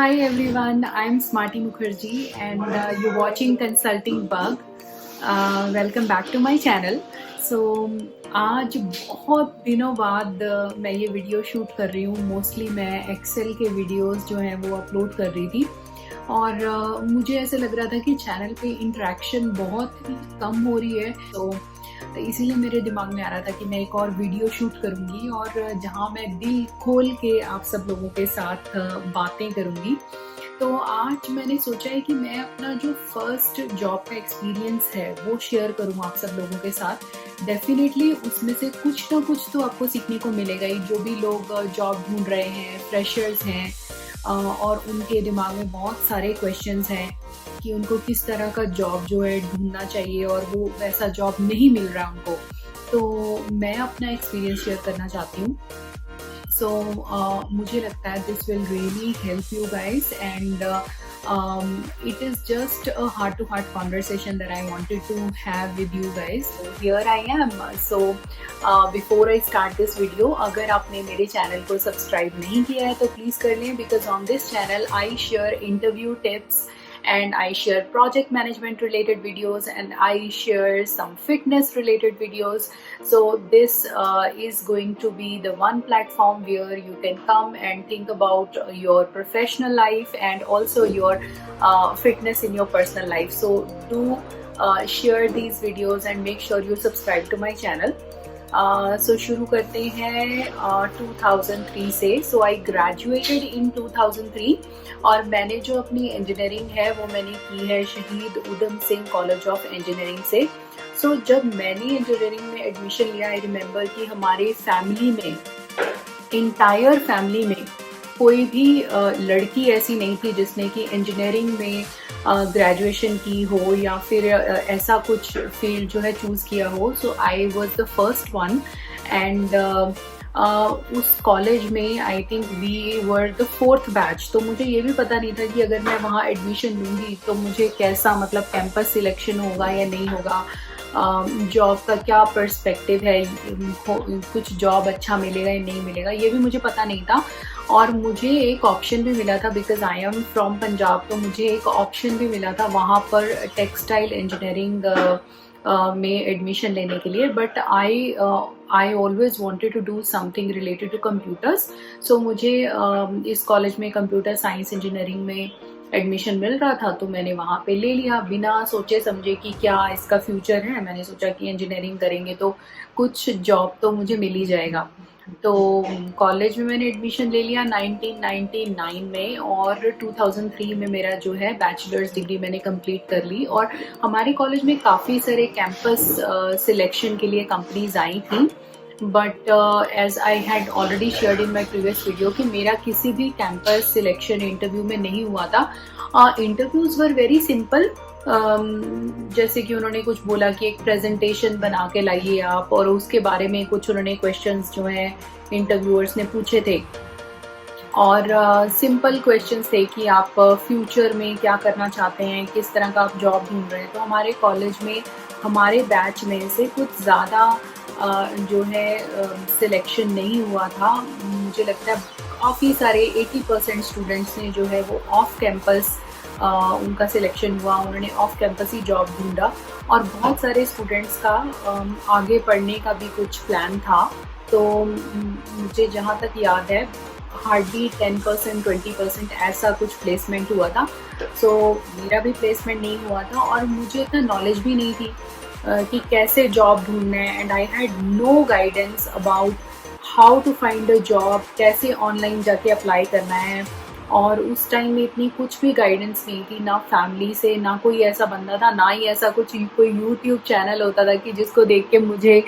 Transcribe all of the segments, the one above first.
Hi everyone, I'm Smarty Mukherjee and you're watching Consulting Bug. Welcome back to my channel. So आज बहुत दिनों बाद मैं ये वीडियो शूट कर रही हूँ. मोस्टली मैं एक्सेल के वीडियोस जो हैं वो अपलोड कर रही थी और मुझे ऐसे लग रहा था कि चैनल पे इंटरेक्शन बहुत ही कम हो रही है. तो इसीलिए मेरे दिमाग में आ रहा था कि मैं एक और वीडियो शूट करूँगी और जहाँ मैं दिल खोल के आप सब लोगों के साथ बातें करूँगी. तो आज मैंने सोचा है कि मैं अपना जो फर्स्ट जॉब का एक्सपीरियंस है वो शेयर करूँ आप सब लोगों के साथ. डेफिनेटली उसमें से कुछ ना कुछ तो आपको सीखने को मिलेगा ही. जो भी लोग जॉब ढूंढ रहे हैं, फ्रेशर्स हैं और उनके दिमाग में बहुत सारे क्वेश्चंस हैं कि उनको किस तरह का जॉब जो है ढूंढना चाहिए और वो वैसा जॉब नहीं मिल रहा उनको. तो मैं अपना एक्सपीरियंस शेयर करना चाहती हूँ. So मुझे लगता है this will really help you guys and it is just a heart-to-heart conversation that I wanted to have with you guys. So here I am. So before I start this video, अगर आपने मेरे channel को subscribe नहीं किया है तो please कर लें because on this channel I share interview tips and I share project management related videos and I share some fitness related videos. So this is going to be the one platform where you can come and think about your professional life and also your fitness in your personal life. So do share these videos and make sure you subscribe to my channel. So शुरू करते हैं 2003 से. So I graduated in 2003 और मैंने जो अपनी engineering है वो मैंने की है शहीद Udham Singh college of engineering से. So जब मैंने इंजीनियरिंग में एडमिशन लिया, आई रिमेम्बर कि हमारे फैमिली में, इंटायर फैमिली में कोई भी लड़की ऐसी नहीं थी जिसने कि इंजीनियरिंग में ग्रेजुएशन की हो या फिर ऐसा कुछ फील्ड जो है चूज़ किया हो. So I was the first one and उस कॉलेज में I think we were the fourth batch. तो मुझे ये भी पता नहीं था कि अगर मैं वहाँ एडमिशन लूँगी तो मुझे कैसा मतलब कैंपस सिलेक्शन होगा या नहीं होगा, जॉब का क्या पर्सपेक्टिव है, कुछ जॉब अच्छा मिलेगा या नहीं मिलेगा, ये भी मुझे पता नहीं था. और मुझे एक ऑप्शन भी मिला था because I am from Punjab. तो मुझे एक ऑप्शन भी मिला था वहाँ पर टेक्सटाइल इंजीनियरिंग में एडमिशन लेने के लिए. But I always wanted to do something related to computers. So मुझे इस कॉलेज में कंप्यूटर साइंस इंजीनियरिंग में एडमिशन मिल रहा था तो मैंने वहाँ पे ले लिया बिना सोचे समझे कि क्या इसका फ्यूचर है. मैंने सोचा कि इंजीनियरिंग करेंगे तो कुछ जॉब तो मुझे मिल ही जाएगा. तो कॉलेज में मैंने एडमिशन ले लिया 1999 में और 2003 में मेरा जो है बैचलर्स डिग्री मैंने कंप्लीट कर ली. और हमारे कॉलेज में काफ़ी सारे कैंपस सिलेक्शन के लिए कंपनीज आई थी. But as I had already shared in my previous video कि मेरा किसी भी कैंपस सिलेक्शन इंटरव्यू में नहीं हुआ था. Interviews were very simple. जैसे कि उन्होंने कुछ बोला कि एक प्रेजेंटेशन बना के लाइए आप, और उसके बारे में कुछ उन्होंने क्वेश्चंस जो हैं इंटरव्यूअर्स ने पूछे थे. और सिंपल क्वेश्चंस थे कि आप फ्यूचर में क्या करना चाहते हैं, किस तरह का आप जॉब ढूंढ रहे हैं. तो हमारे कॉलेज में हमारे बैच में से कुछ ज़्यादा जो है सिलेक्शन नहीं हुआ था. मुझे लगता है काफ़ी सारे 80% स्टूडेंट्स ने जो है वो ऑफ कैंपस उनका सिलेक्शन हुआ. उन्होंने ऑफ कैंपस ही जॉब ढूंढा. और बहुत सारे स्टूडेंट्स का आगे पढ़ने का भी कुछ प्लान था. तो मुझे जहाँ तक याद है हार्डली 10% 20% ऐसा कुछ प्लेसमेंट हुआ था. सो मेरा भी प्लेसमेंट नहीं हुआ था और मुझे इतना नॉलेज भी नहीं थी कि कैसे जॉब ढूंढना है. And I had no guidance about how to find a job, कैसे ऑनलाइन जाके अप्लाई करना है. और उस टाइम में इतनी कुछ भी गाइडेंस नहीं थी, ना फैमिली से, ना कोई ऐसा बंदा था, ना ही ऐसा कुछ कोई यूट्यूब चैनल होता था कि जिसको देख के मुझे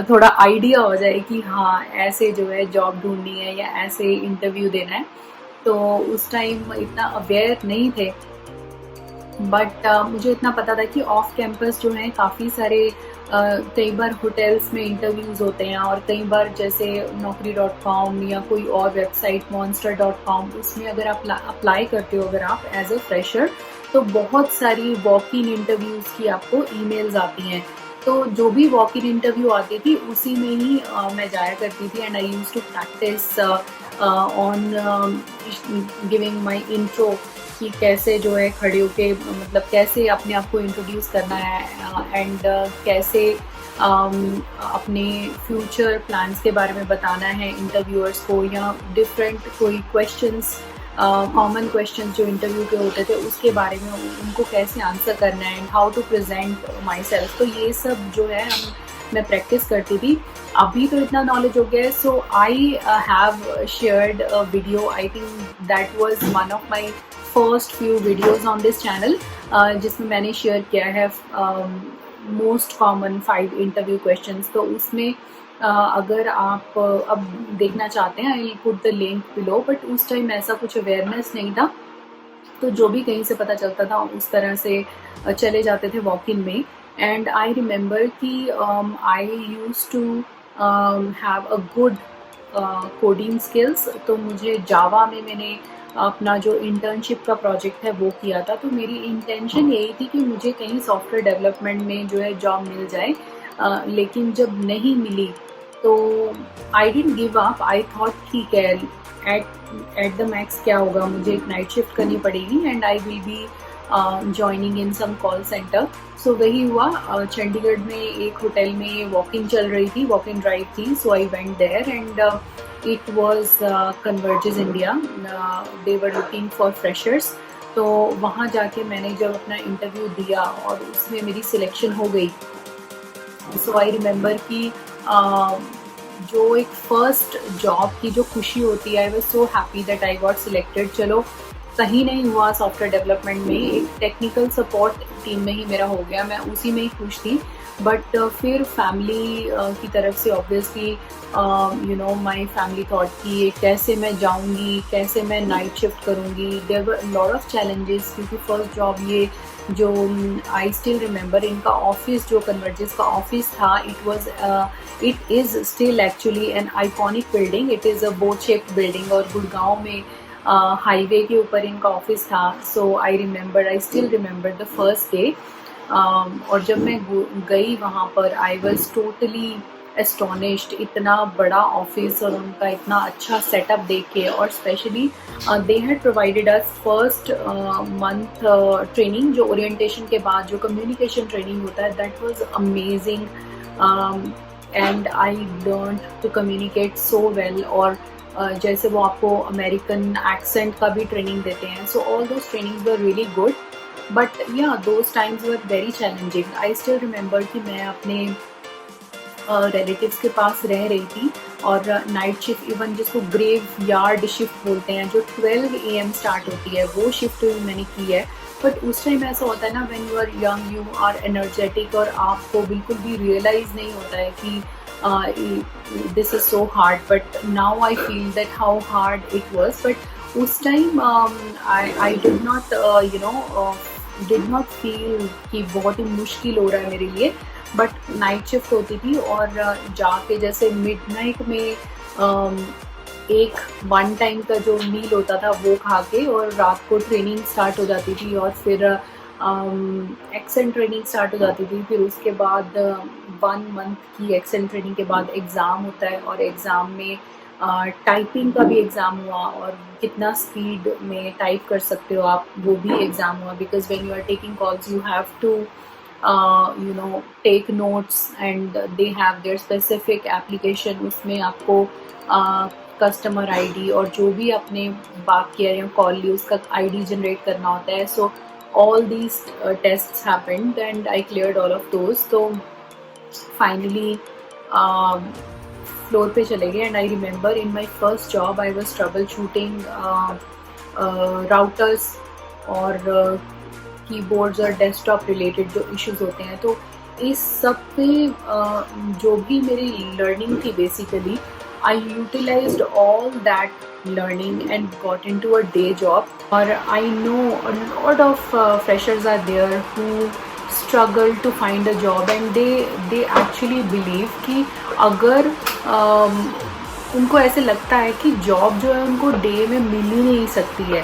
थोड़ा आइडिया हो जाए कि हाँ ऐसे जो है जॉब ढूंढनी है या ऐसे इंटरव्यू देना है. तो उस टाइम इतना अवेयर नहीं थे. बट मुझे इतना पता था कि ऑफ कैंपस जो है काफ़ी सारे कई बार होटल्स में इंटरव्यूज़ होते हैं और कई बार जैसे naukri.com या कोई और वेबसाइट monster.com, उसमें अगर आप अप्लाई करते हो अगर आप एज ए फ्रेशर तो बहुत सारी वॉक इन इंटरव्यूज़ की आपको ईमेल्स आती हैं तो जो भी वॉक इन इंटरव्यू आती थी उसी में ही मैं जाया करती थी, and I use to practice on giving my intro कि कैसे जो है खड़े होके मतलब कैसे अपने आप को इंट्रोड्यूस करना है, एंड कैसे अपने फ्यूचर प्लान्स के बारे में बताना है इंटरव्यूअर्स को, या डिफरेंट कोई क्वेश्चंस, कॉमन क्वेश्चंस जो इंटरव्यू के होते थे उसके बारे में उनको कैसे आंसर करना है, and how to present myself. तो ये सब जो है मैं प्रैक्टिस करती थी। अभी तो इतना नॉलेज हो गया है, so I have shared a video, I think that was one of my first few videos on this channel, जिसमें मैंने शेयर किया है मोस्ट कॉमन 5 इंटरव्यू क्वेश्चंस। तो उसमें अगर आप अब देखना चाहते हैं, I put the link below, but उस टाइम ऐसा कुछ अवेयरनेस नहीं था, तो जो भी कहीं से पता चलता था उस तरह से चले जाते थे वॉक इन में। एंड आई रिमेंबर कि I use to have a good coding skills, तो मुझे जावा में मैंने अपना जो इंटर्नशिप का प्रोजेक्ट है वो किया था। तो मेरी इंटेंशन यही थी कि मुझे कहीं सॉफ्टवेयर डेवलपमेंट में जो है जॉब मिल जाए, लेकिन जब नहीं मिली तो I didn't give up. I thought ठीक है, एट द मैक्स क्या होगा, मुझे एक नाइट शिफ्ट करनी पड़ेगी and I will be joining in some call centre. So वही हुआ। चंडीगढ़ में एक होटल में वॉक इन चल रही थी, वॉक इन ड्राइव थी, so I went there and it was Convergys India, they were looking for freshers. तो वहाँ जाके मैंने जब अपना इंटरव्यू दिया और उसमें मेरी सिलेक्शन हो गई, सो आई रिमेंबर कि जो एक फर्स्ट जॉब की जो खुशी होती है, I was so happy that I got selected. चलो कहीं नहीं हुआ सॉफ्टवेयर डेवलपमेंट में, एक टेक्निकल सपोर्ट टीम में ही मेरा हो गया, मैं उसी में ही खुश थी। बट फिर फैमिली की तरफ से obviously you know my family thought कि कैसे मैं जाऊंगी, कैसे मैं नाइट शिफ्ट करूंगी। There were lot of challenges, क्योंकि फर्स्ट जॉब ये जो आई स्टिल रिमेंबर इनका ऑफिस, जो कन्वर्जेस का ऑफिस था, it is still actually an iconic building. It is a boat shaped building और गुड़गांव में हाईवे के ऊपर इनका ऑफिस था। So I still remember the first day. और जब मैं गई वहाँ पर, आई वॉज टोटली एस्टोनिश्ड, इतना बड़ा ऑफिस और उनका इतना अच्छा सेटअप देख के। और specially they had provided us first month training, जो ओरिएंटेशन के बाद जो कम्युनिकेशन ट्रेनिंग होता है, that was amazing and I learn to communicate so well. और जैसे वो आपको अमेरिकन एक्सेंट का भी ट्रेनिंग देते हैं, so all those trainings were really good. But yeah those times were very challenging. I still remember कि मैं अपने रिलेटिव्स के पास रह रही थी और नाइट शिफ्ट, इवन जिसको ग्रेव यार्ड शिफ्ट बोलते हैं, जो 12 AM स्टार्ट होती है, वो शिफ्ट भी मैंने की है। बट उस टाइम ऐसा होता है ना, when you are young, you are energetic, और आपको बिल्कुल भी रियलाइज़ नहीं होता है कि this is so hard, but now I feel that how hard it was. But उस time I did not did not feel कि बहुत ही मुश्किल हो रहा है मेरे लिए। बट नाइट शिफ्ट होती थी और जाके जैसे मिडनाइट में एक वन टाइम का जो मील होता था वो खा के, और रात को ट्रेनिंग स्टार्ट हो जाती थी, और फिर एक्सेंट ट्रेनिंग स्टार्ट हो जाती थी। फिर उसके बाद 1 मंथ की एक्सेंट ट्रेनिंग के बाद एग्ज़ाम होता है, और एग्ज़ाम में टाइपिंग का भी एग्ज़ाम हुआ, और कितना स्पीड में टाइप कर सकते हो आप, वो भी एग्ज़ाम हुआ। Because when you are taking calls you have to take notes and they have their specific application. उसमें आपको कस्टमर आईडी और जो भी आपने बात किया या कॉल ली उसका आईडी जनरेट करना होता है। सो all these tests happened and I cleared all of those. So finally floor पे चले गए, and I remember in my first job I was troubleshooting routers और keyboards और desktop related जो issues होते हैं। तो इस सब पे जो भी मेरी learning थी, basically I utilized all that learning and got into a day job. Or I know a lot of freshers are there who struggle to find a job, and they actually believe कि अगर उनको ऐसे लगता है कि job जो है उनको डे में मिल ही नहीं सकती है,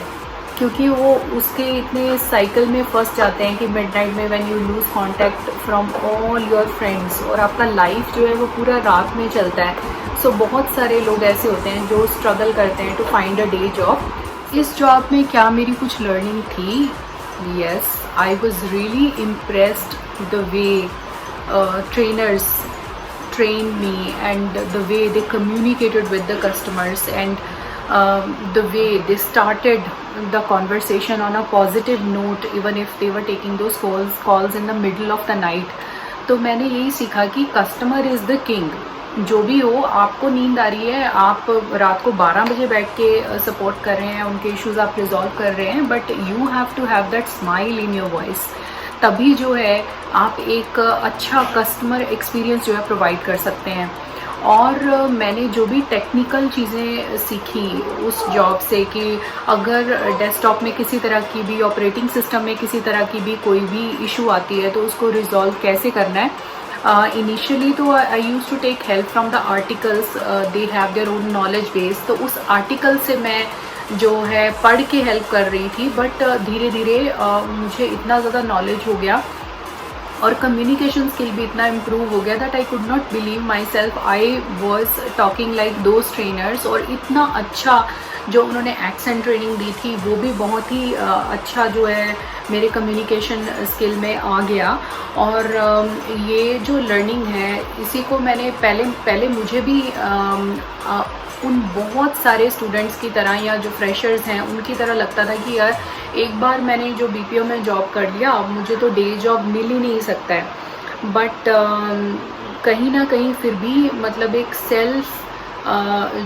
क्योंकि वो उसके इतने साइकिल में फंस जाते हैं कि मिडनाइट में when you lose contact from all your friends, और आपका लाइफ जो है वो पूरा रात में चलता है। सो बहुत सारे लोग ऐसे होते हैं जो स्ट्रगल करते हैं to find a day job. इस जॉब में क्या मेरी कुछ लर्निंग थी? Yes, I was really impressed the way trainers trained me and the way they communicated with the customers, and the way they started the conversation on a positive note even if they were taking those calls in the middle of the night. तो मैंने यही सीखा कि customer is the king. जो भी हो, आपको नींद आ रही है, आप रात को 12 बजे बैठ के सपोर्ट कर रहे हैं, उनके इश्यूज आप रिजॉल्व कर रहे हैं, but you have to have that smile in your voice. तभी जो है आप एक अच्छा कस्टमर एक्सपीरियंस जो है प्रोवाइड कर सकते हैं। और मैंने जो भी टेक्निकल चीज़ें सीखी उस जॉब से कि अगर डेस्कटॉप में किसी तरह की भी, ऑपरेटिंग सिस्टम में किसी तरह की भी कोई भी इशू आती है तो उसको रिजॉल्व कैसे करना है। इनिशियली तो I use to take help from the articles, they have their own knowledge base, तो उस आर्टिकल से मैं जो है पढ़ के हेल्प कर रही थी। बट धीरे धीरे मुझे इतना ज़्यादा नॉलेज हो गया और कम्युनिकेशन स्किल भी इतना इम्प्रूव हो गया that I could not believe my self. I was talking like those trainers, और इतना अच्छा जो उन्होंने एक्सेंट ट्रेनिंग दी थी वो भी बहुत ही अच्छा जो है मेरे कम्युनिकेशन स्किल में आ गया। और ये जो लर्निंग है इसी को मैंने पहले मुझे भी उन बहुत सारे स्टूडेंट्स की तरह या जो फ्रेशर्स हैं उनकी तरह लगता था कि यार एक बार मैंने जो बीपीओ में जॉब कर लिया, अब मुझे तो डे जॉब मिल ही नहीं सकता है। बट कहीं ना कहीं फिर भी मतलब एक सेल्फ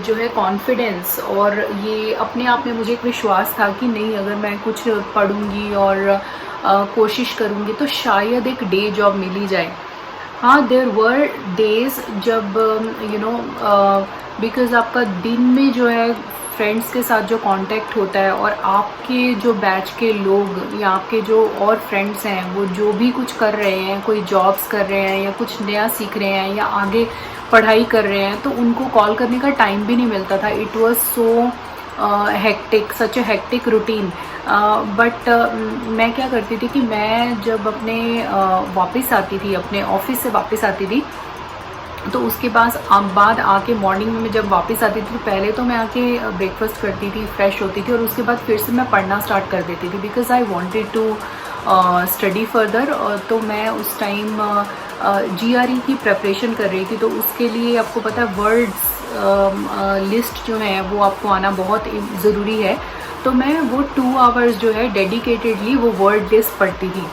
जो है कॉन्फिडेंस और ये अपने आप में मुझे एक विश्वास था कि नहीं, अगर मैं कुछ पढ़ूंगी और कोशिश करूंगी तो शायद एक डे जॉब मिल ही जाए। हाँ, देयर वर डेज जब बिकॉज़ आपका दिन में जो है फ्रेंड्स के साथ जो कांटेक्ट होता है और आपके जो बैच के लोग या आपके जो और फ्रेंड्स हैं वो जो भी कुछ कर रहे हैं, कोई जॉब्स कर रहे हैं या कुछ नया सीख रहे हैं या आगे पढ़ाई कर रहे हैं, तो उनको कॉल करने का टाइम भी नहीं मिलता था। It was so hectic, such A hectic routine. But मैं क्या करती थी कि मैं जब अपने वापस आती थी, अपने ऑफिस से वापस आती थी, तो उसके बाद आके मॉर्निंग में जब वापस आती थी तो पहले तो मैं आके ब्रेकफास्ट करती थी, फ्रेश होती थी और उसके बाद फिर से मैं पढ़ना स्टार्ट कर देती थी because I wanted to study further. तो मैं उस टाइम GRE की प्रेपरेशन कर रही थी, तो उसके लिए आपको पता है वर्ड्स लिस्ट जो है वो आपको आना बहुत ज़रूरी है। तो मैं वो 2 आवर्स जो है डेडिकेटेडली वो वर्ड लिस्ट पढ़ती थी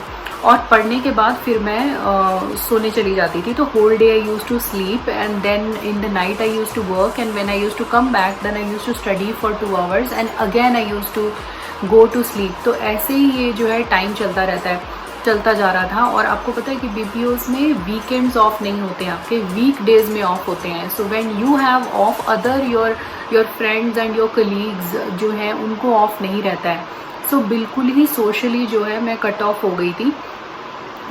और पढ़ने के बाद फिर मैं सोने चली जाती थी। तो whole day I use to sleep and then in the night I use to work, and when I use to come back then I use to study for 2 hours and again I use to go to sleep. तो ऐसे ही ये जो है time चलता जा रहा था। और आपको पता है कि BPOs में वीकेंड्स ऑफ नहीं होते हैं, आपके वीक डेज में ऑफ होते हैं। So when you have of, other your friends and your colleagues जो हैं उनको ऑफ नहीं रहता है। सो बिल्कुल ही सोशली जो है मैं कट ऑफ हो गई थी।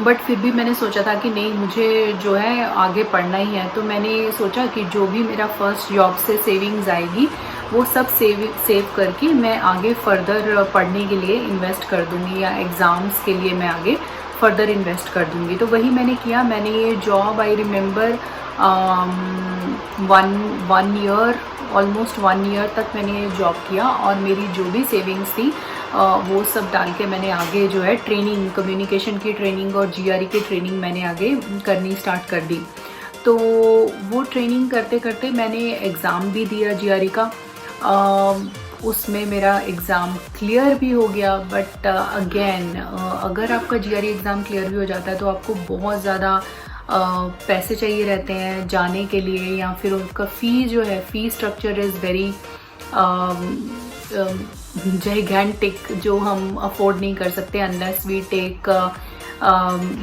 बट फिर भी मैंने सोचा था कि नहीं, मुझे जो है आगे पढ़ना ही है। तो मैंने सोचा कि जो भी मेरा फर्स्ट जॉब से सेविंग्स आएगी वो सब सेव करके मैं आगे फर्दर पढ़ने के लिए इन्वेस्ट कर दूँगी या एग्ज़ाम्स के लिए मैं आगे फर्दर इन्वेस्ट कर दूँगी। तो वही मैंने किया। मैंने ये job I remember one year, almost 1 year तक मैंने ये जॉब किया और मेरी जो भी सेविंग्स थी वो सब डाल के मैंने आगे जो है ट्रेनिंग, कम्युनिकेशन की ट्रेनिंग और GRE की ट्रेनिंग मैंने आगे करनी स्टार्ट कर दी। तो वो ट्रेनिंग करते करते मैंने एग्ज़ाम भी दिया GRE का। उसमें मेरा एग्ज़ाम क्लियर भी हो गया। बट अगेन अगर आपका GRE एग्ज़ाम क्लियर भी हो जाता है तो आपको बहुत ज़्यादा पैसे चाहिए रहते हैं जाने के लिए, या फिर उनका फ़ी जो है, fee structure is very gigantic, जो हम अफोर्ड नहीं कर सकते unless we take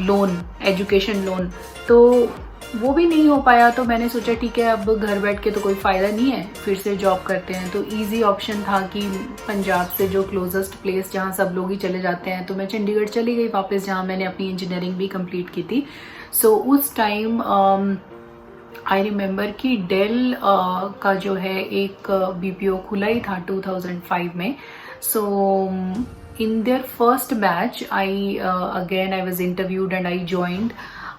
loan, education loan. तो वो भी नहीं हो पाया। तो मैंने सोचा ठीक है, अब घर बैठ के तो कोई फ़ायदा नहीं है, फिर से जॉब करते हैं। तो इजी ऑप्शन था कि पंजाब से जो क्लोजेस्ट प्लेस जहाँ सब लोग ही चले जाते हैं, तो मैं चंडीगढ़ चली गई वापस, जहाँ मैंने अपनी इंजीनियरिंग भी कंप्लीट की थी। सो उस टाइम आई रिमेंबर कि डेल का जो है एक BPO खुला ही था 2005 में। So in their first batch I again I was interviewed and I joined,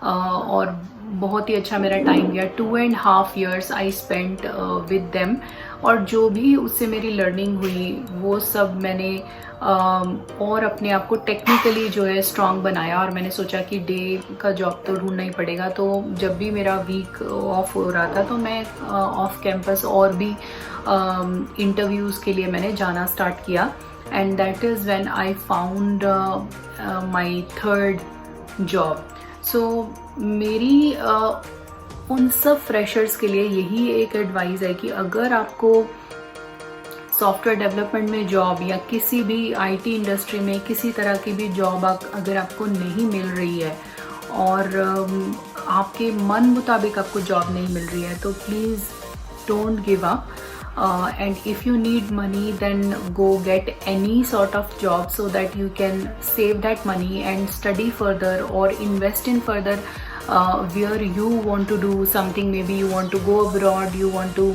और बहुत ही अच्छा मेरा टाइम गया. 2.5 years I spent with them, और जो भी उससे मेरी लर्निंग हुई वो सब मैंने और अपने आप को टेक्निकली जो है स्ट्रांग बनाया. और मैंने सोचा कि डे का जॉब तो ढूंढना ही पड़ेगा. तो जब भी मेरा वीक ऑफ हो रहा था तो मैं ऑफ कैंपस और भी इंटरव्यूज़ के लिए मैंने जाना स्टार्ट किया. And that is when I found my third job. So मेरी उन सब फ्रेशर्स के लिए यही एक एडवाइस है कि अगर आपको सॉफ्टवेयर डेवलपमेंट में जॉब या किसी भी आईटी इंडस्ट्री में किसी तरह की भी जॉब अगर आपको नहीं मिल रही है और आपके मन मुताबिक आपको जॉब नहीं मिल रही है, तो please don't give up. And if you need money, then go get any sort of job so that you can save that money and study further or invest in further where you want to do something. Maybe you want to go abroad, you want to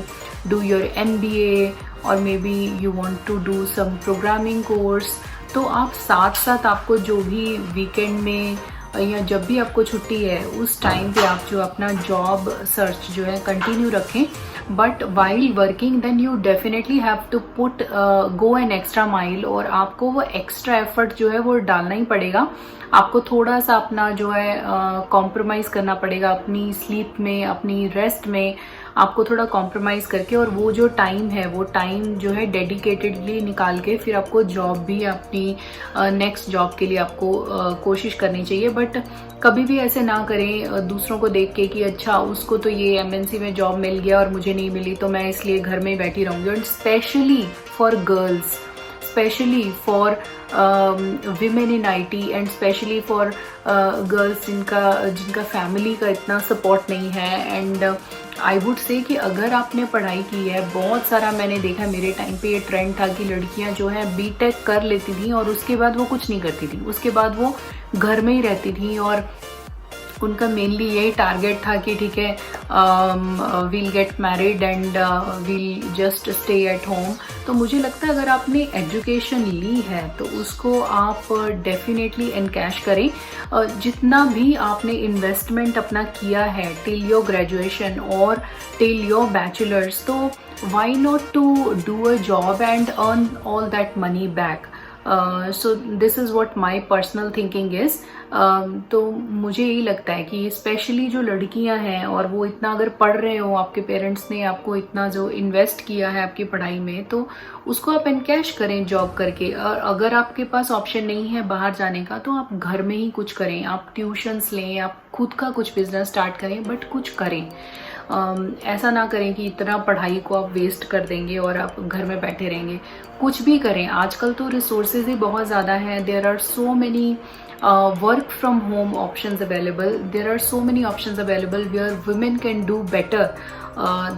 do your MBA, or maybe you want to do some programming course. तो आप साथ साथ आपको जो भी weekend में या जब भी आपको छुट्टी है उस टाइम पे आप जो अपना जॉब सर्च जो है कंटिन्यू रखें. But while working then you definitely have to put go an extra mile, और आपको वो एक्स्ट्रा एफर्ट जो है वो डालना ही पड़ेगा. आपको थोड़ा सा अपना जो है कॉम्प्रोमाइज़ करना पड़ेगा अपनी स्लीप में, अपनी रेस्ट में. आपको थोड़ा कॉम्प्रोमाइज़ करके और वो जो टाइम है वो टाइम जो है डेडिकेटेडली निकाल के फिर आपको जॉब भी अपनी नेक्स्ट जॉब के लिए आपको कोशिश करनी चाहिए. बट कभी भी ऐसे ना करें दूसरों को देख के कि अच्छा उसको तो ये एमएनसी में जॉब मिल गया और मुझे नहीं मिली तो मैं इसलिए घर में ही बैठी रहूँगी. और specially for girls, specially for women in IT and specially for girls जिनका फैमिली का इतना सपोर्ट नहीं है. एंड आई वुड से कि अगर आपने पढ़ाई की है, बहुत सारा मैंने देखा मेरे टाइम पे ये ट्रेंड था कि लड़कियां जो है बीटेक कर लेती थी और उसके बाद वो कुछ नहीं करती थी, उसके बाद वो घर में ही रहती थी और उनका मेनली यही टारगेट था कि ठीक है we'll get married and we'll just stay at home. तो मुझे लगता है अगर आपने एजुकेशन ली है तो उसको आप डेफिनेटली एनकैश करें. जितना भी आपने इन्वेस्टमेंट अपना किया है टिल योर ग्रेजुएशन और टिल योर बैचलर्स, तो why not to do a job and earn all that money back. So this is what my personal thinking is. तो मुझे यही लगता है कि स्पेशली जो लड़कियां हैं और वो इतना अगर पढ़ रहे हो, आपके पेरेंट्स ने आपको इतना जो इन्वेस्ट किया है आपकी पढ़ाई में, तो उसको आप एनकैश करें जॉब करके. और अगर आपके पास ऑप्शन नहीं है बाहर जाने का तो आप घर में ही कुछ करें, आप ट्यूशन्स लें, आप खुद का कुछ बिजनेस स्टार्ट करें, बट कुछ करें. ऐसा ना करें कि इतना पढ़ाई को आप वेस्ट कर देंगे और आप घर में बैठे रहेंगे. कुछ भी करें. आजकल तो रिसोर्सेज ही बहुत ज़्यादा हैं. There are so many work from home options available. There are so many options available where women can do better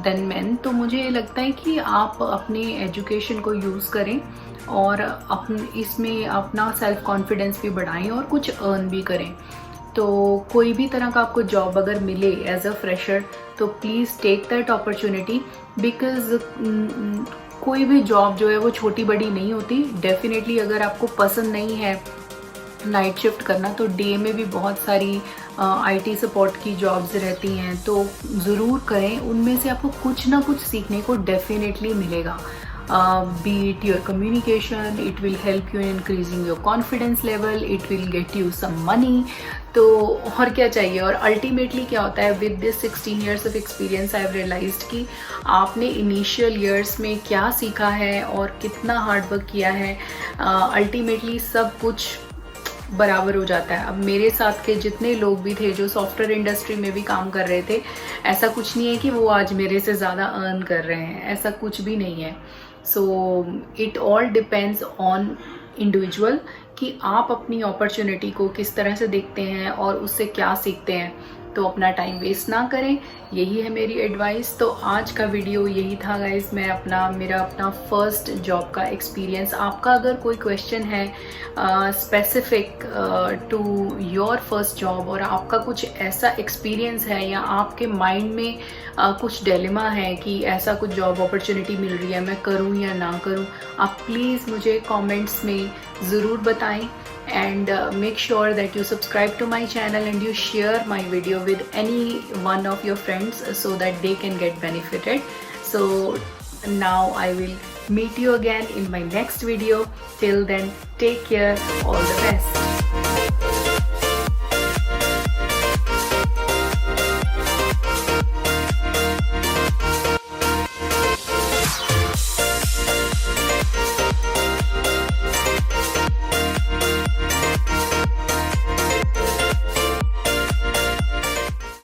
than men. तो मुझे ये लगता है कि आप अपने एजुकेशन को यूज़ करें और इसमें अपना सेल्फ कॉन्फिडेंस भी बढ़ाएं और कुछ अर्न भी करें. तो कोई भी तरह का आपको जॉब अगर मिले एज अ फ्रेशर तो please take that opportunity, because कोई भी जॉब जो है वो छोटी बड़ी नहीं होती. डेफिनेटली अगर आपको पसंद नहीं है नाइट शिफ्ट करना तो डे में भी बहुत सारी आईटी सपोर्ट की जॉब्स रहती हैं, तो ज़रूर करें. उनमें से आपको कुछ ना कुछ सीखने को डेफिनेटली मिलेगा. Be it your communication, it will help you in increasing your confidence level, it will get you some money. तो और क्या चाहिए. और अल्टीमेटली क्या होता है, with this 16 years of experience I have realized कि आपने इनिशियल ईयर्स में क्या सीखा है और कितना हार्ड वर्क किया है, अल्टीमेटली सब कुछ बराबर हो जाता है. अब मेरे साथ के जितने लोग भी थे जो सॉफ्टवेयर इंडस्ट्री में भी काम कर रहे थे, ऐसा कुछ नहीं है कि वो आज मेरे से ज़्यादा अर्न कर रहे हैं, ऐसा कुछ भी नहीं है. So it all depends on individual कि आप अपनी अपॉर्चुनिटी को किस तरह से देखते हैं और उससे क्या सीखते हैं. तो अपना टाइम वेस्ट ना करें, यही है मेरी एडवाइस। तो आज का वीडियो यही था गाइस, मैं मेरा अपना फर्स्ट जॉब का एक्सपीरियंस। आपका अगर कोई क्वेश्चन है specific to your first job, और आपका कुछ ऐसा एक्सपीरियंस है या आपके माइंड में कुछ डिलेमा है कि ऐसा कुछ जॉब अपॉर्चुनिटी मिल रही है, मैं करूं या ना करूं, आप प्लीज़ मुझे कमेंट्स में ज़रूर बताएं। And make sure that you subscribe to my channel and you share my video with any one of your friends so that they can get benefited. So now I will meet you again in my next video. Till then, take care, all the best.